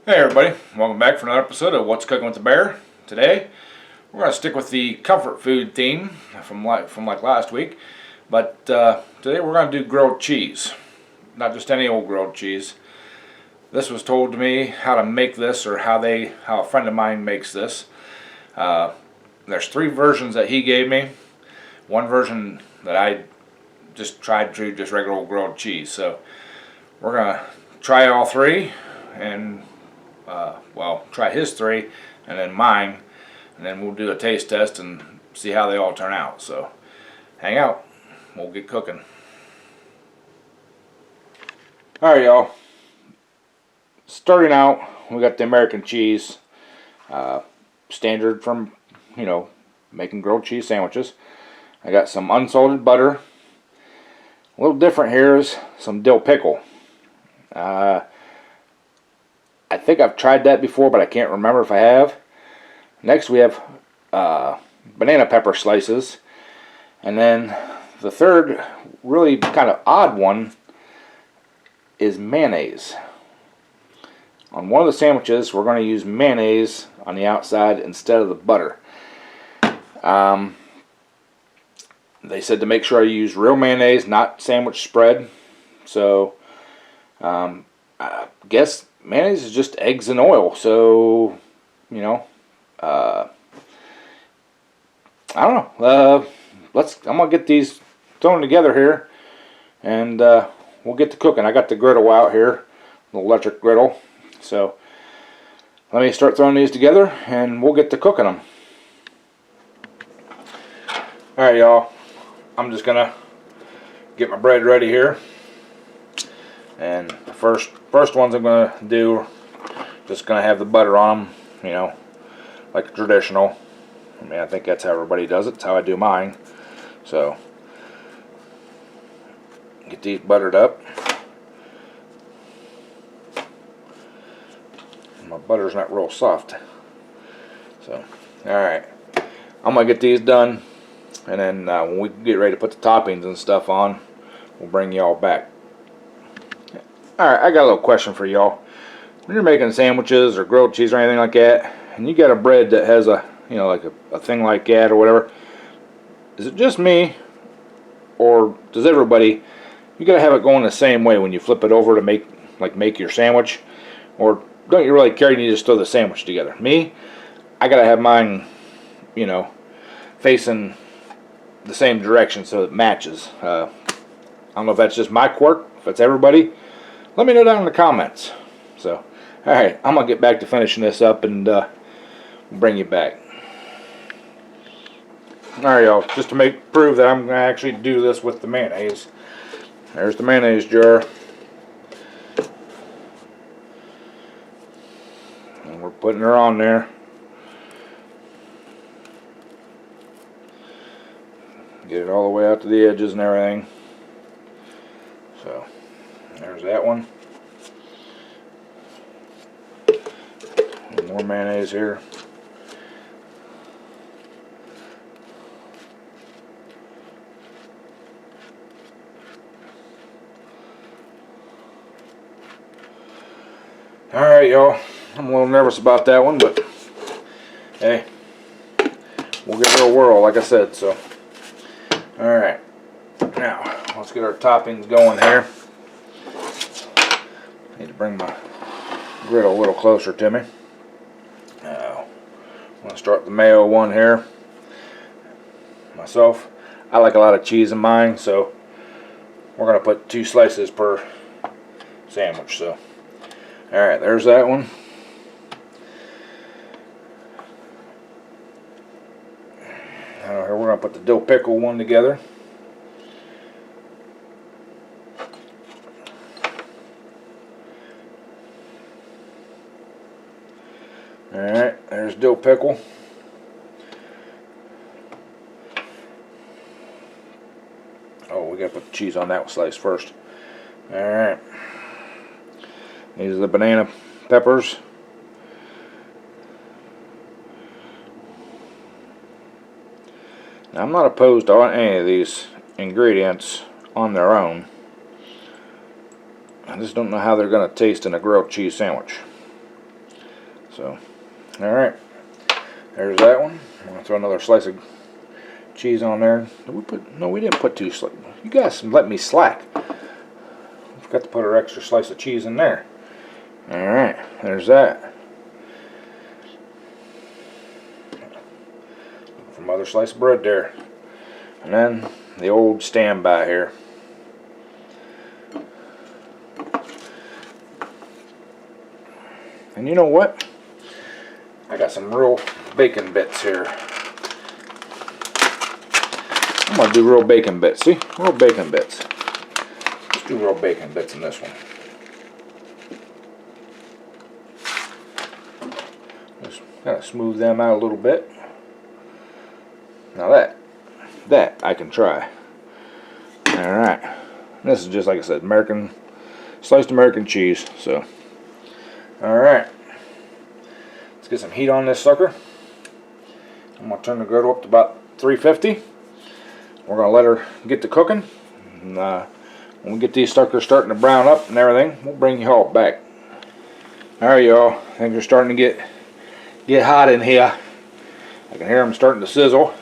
Hey everybody, welcome back for another episode of What's Cooking with the Bear. Today, we're going to stick with the comfort food theme from like last week, but today we're going to do grilled cheese. Not just any old grilled cheese. This was told to me how to make this, or how a friend of mine makes this. There's three versions that he gave me. One version that I just tried to just regular old grilled cheese. So we're going to try all three and try his three and then mine, and then we'll do a taste test and see how they all turn out. So hang out, we'll get cooking. Alright y'all, starting out we got the American cheese, standard from, making grilled cheese sandwiches. I got some unsalted butter. A little different here is some dill pickle. I think I've tried that before, but I can't remember if I have. Next we have banana pepper slices. And then the third really kind of odd one is mayonnaise. On one of the sandwiches we're going to use mayonnaise on the outside instead of the butter. They said to make sure I use real mayonnaise, not sandwich spread. So I guess mayonnaise is just eggs and oil, so I don't know. I'm gonna get these thrown together here, and we'll get to cooking. I got the griddle out here, the electric griddle. So let me start throwing these together, and we'll get to cooking them. All right, y'all. I'm just gonna get my bread ready here. And the first ones I'm going to do, just going to have the butter on them, like traditional. I mean, I think that's how everybody does it. It's how I do mine. So, get these buttered up. My butter's not real soft. So, alright. I'm going to get these done. And then when we get ready to put the toppings and stuff on, we'll bring y'all back. Alright, I got a little question for y'all. When you're making sandwiches or grilled cheese or anything like that, and you got a bread that has a, like a thing like that or whatever, is it just me, or does everybody, you gotta have it going the same way when you flip it over to make your sandwich? Or don't you really care and you just throw the sandwich together? Me, I gotta have mine, facing the same direction so it matches. I don't know if that's just my quirk, if it's everybody. Let me know down in the comments. So, alright, I'm going to get back to finishing this up and bring you back. Alright y'all, just to prove that I'm going to actually do this with the mayonnaise. There's the mayonnaise jar. And we're putting her on there. Get it all the way out to the edges and everything. So, there's that one. More mayonnaise here. Alright y'all, I'm a little nervous about that one, but hey, we'll give it a whirl like I said. So alright, now let's get our toppings going here. Need to bring my griddle a little closer to me. I'm going to start the mayo one here. Myself, I like a lot of cheese in mine, so we're going to put 2 slices per sandwich. So, alright, there's that one. Now here we're going to put the dill pickle one together. Alright, there's dill pickle. Oh, we gotta put the cheese on that slice first. Alright. These are the banana peppers. Now, I'm not opposed to any of these ingredients on their own. I just don't know how they're going to taste in a grilled cheese sandwich. So, alright. There's that one. I'm going to throw another slice of cheese on there. No, we didn't put two slices. You guys let me slack. I forgot to put our extra slice of cheese in there. Alright, there's that. From other slice of bread there. And then the old standby here. And you know what? I got some real bacon bits here. I'm going to do real bacon bits. See? Real bacon bits. Let's do real bacon bits in this one. Just kind of smooth them out a little bit. Now that I can try. Alright. This is just like I said, sliced American cheese. So, alright. Let's get some heat on this sucker. I'm going to turn the griddle up to about 350. We're going to let her get to cooking. And, when we get these suckers starting to brown up and everything, we'll bring you all back. Alright, y'all. Things are starting to get hot in here. I can hear them starting to sizzle.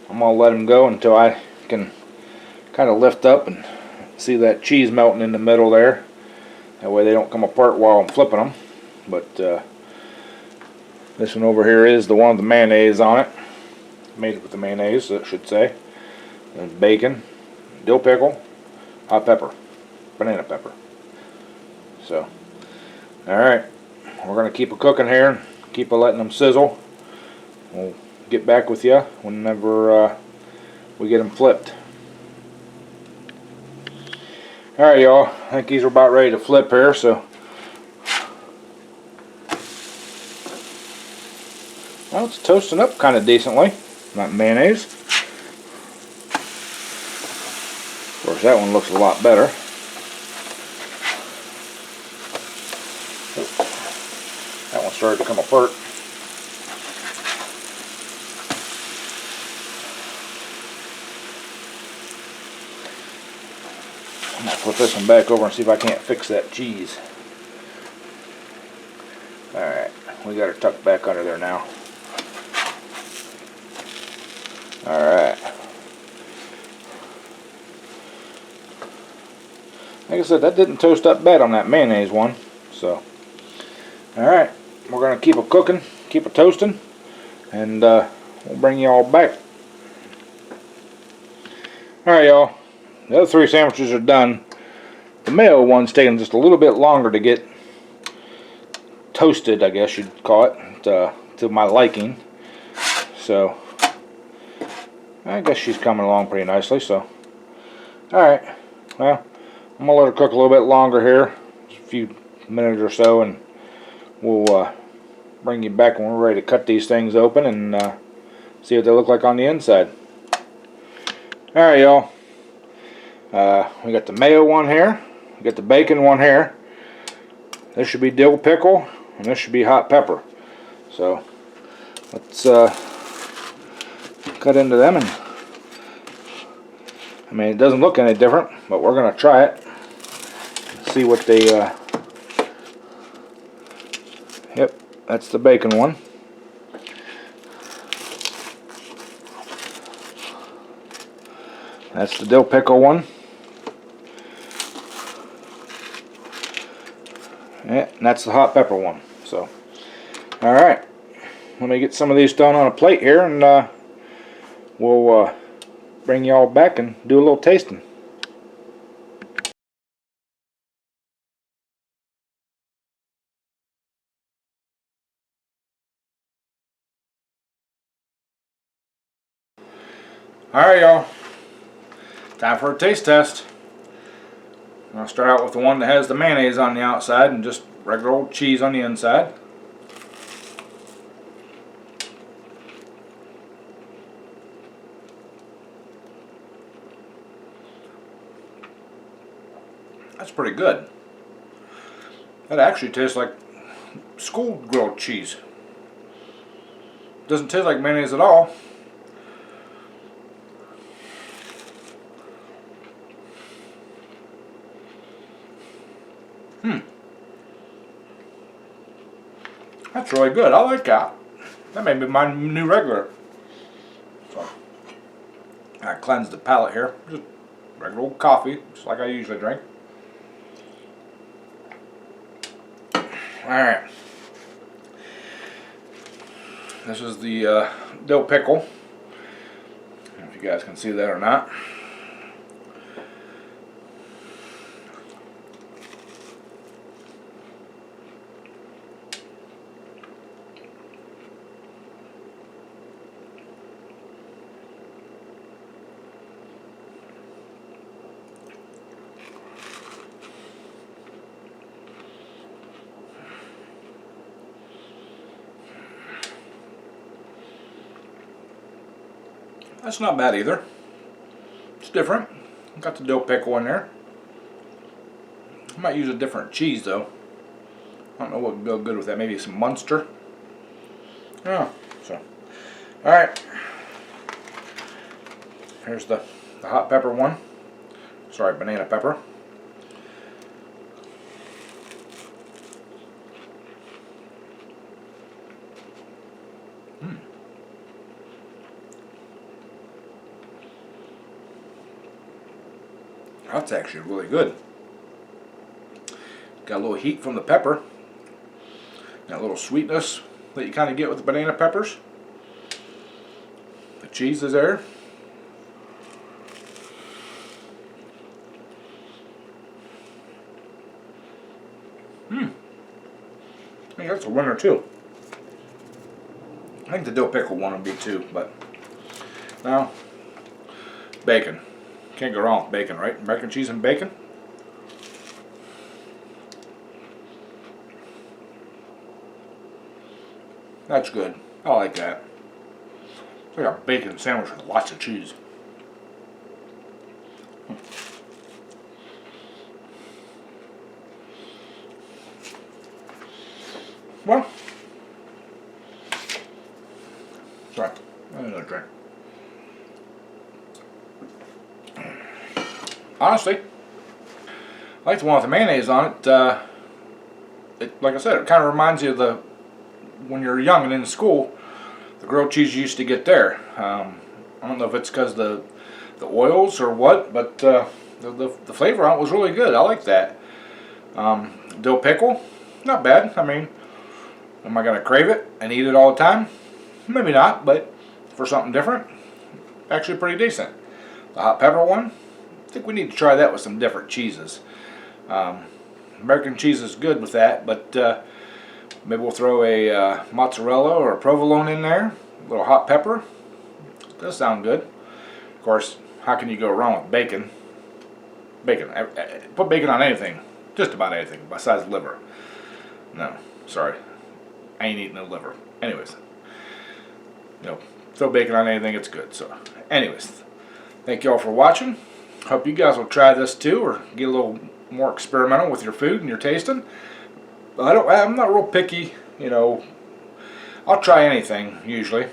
I'm going to let them go until I can kind of lift up and see that cheese melting in the middle there. That way they don't come apart while I'm flipping them. But this one over here is the one with the mayonnaise on it. Made it with the mayonnaise, I should say. And bacon, dill pickle, hot pepper, banana pepper. So, alright. We're going to keep it cooking here and keep letting them sizzle. We'll get back with you whenever we get them flipped. Alright, y'all. I think these are about ready to flip here, so. Well, it's toasting up kind of decently. Not mayonnaise. Of course, that one looks a lot better. Oh, that one started to come apart. I'm going to flip this one back over and see if I can't fix that cheese. Alright, we got her tucked back under there now. Alright. Like I said, that didn't toast up bad on that mayonnaise one. So, alright, we're going to keep it cooking, keep it toasting, and we'll bring you all back. Alright, y'all. The other three sandwiches are done. The mayo one's taking just a little bit longer to get toasted, I guess you'd call it, to my liking. So, I guess she's coming along pretty nicely. So, alright. Well, I'm going to let her cook a little bit longer here. Just a few minutes or so, and we'll bring you back when we're ready to cut these things open and see what they look like on the inside. Alright, y'all. We got the mayo one here. We got the bacon one here. This should be dill pickle, and this should be hot pepper. So let's cut into them, and I mean, it doesn't look any different, but we're gonna try it. See what they. Yep, that's the bacon one. That's the dill pickle one. Yeah, and that's the hot pepper one. So, alright. Let me get some of these done on a plate here, and we'll bring you all back and do a little tasting. Alright, y'all. Time for a taste test. I'll start out with the one that has the mayonnaise on the outside and just regular old cheese on the inside. That's pretty good. That actually tastes like school grilled cheese. Doesn't taste like mayonnaise at all. That's really good. I like that. That may be my new regular. So, I cleanse the palate here. Just regular old coffee, just like I usually drink. Alright. This is the dill pickle. I don't know if you guys can see that or not. That's not bad either. It's different. Got the dill pickle in there. I might use a different cheese though. I don't know what would go good with that. Maybe some Munster. Yeah. So, all right. Here's the hot pepper one. Sorry, banana pepper. That's actually really good. Got a little heat from the pepper. Got a little sweetness that you kind of get with the banana peppers. The cheese is there. I think that's a winner too. I think the dill pickle one would be too, but now bacon. Can't go wrong with bacon, right? American cheese and bacon. That's good. I like that. It's like a bacon sandwich with lots of cheese. Well, sorry, I need another drink. Honestly, I like the one with the mayonnaise on it. Like I said, it kind of reminds you of the when you're young and in school, the grilled cheese you used to get there. I don't know if it's because the oils or what, but the flavor on it was really good. I like that. Dill pickle, not bad. I mean, am I going to crave it and eat it all the time? Maybe not, but for something different, actually pretty decent. The hot pepper one, I think we need to try that with some different cheeses. American cheese is good with that, but maybe we'll throw a mozzarella or a provolone in there. A little hot pepper. Does sound good. Of course, how can you go wrong with bacon? Bacon. Put bacon on anything. Just about anything besides liver. No, sorry. I ain't eating no liver. Anyways. You know, throw bacon on anything, it's good. So, anyways. Thank you all for watching. Hope you guys will try this too, or get a little more experimental with your food and your tasting. I'm not real picky, you know. I'll try anything usually.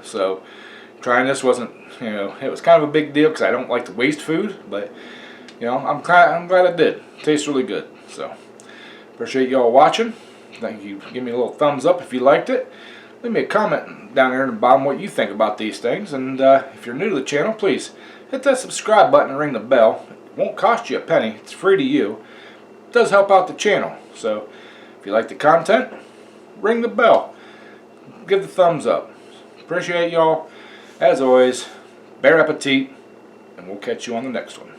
So trying this wasn't, you know, it was kind of a big deal because I don't like to waste food, but you know, I'm glad I did. It tastes really good. So appreciate you all watching. Thank you. Give me a little thumbs up if you liked it. Leave me a comment down there in the bottom what you think about these things, and if you're new to the channel, please hit that subscribe button and ring the bell. It won't cost you a penny. It's free to you. It does help out the channel. So if you like the content, ring the bell. Give the thumbs up. Appreciate y'all. As always, bear appetit, and we'll catch you on the next one.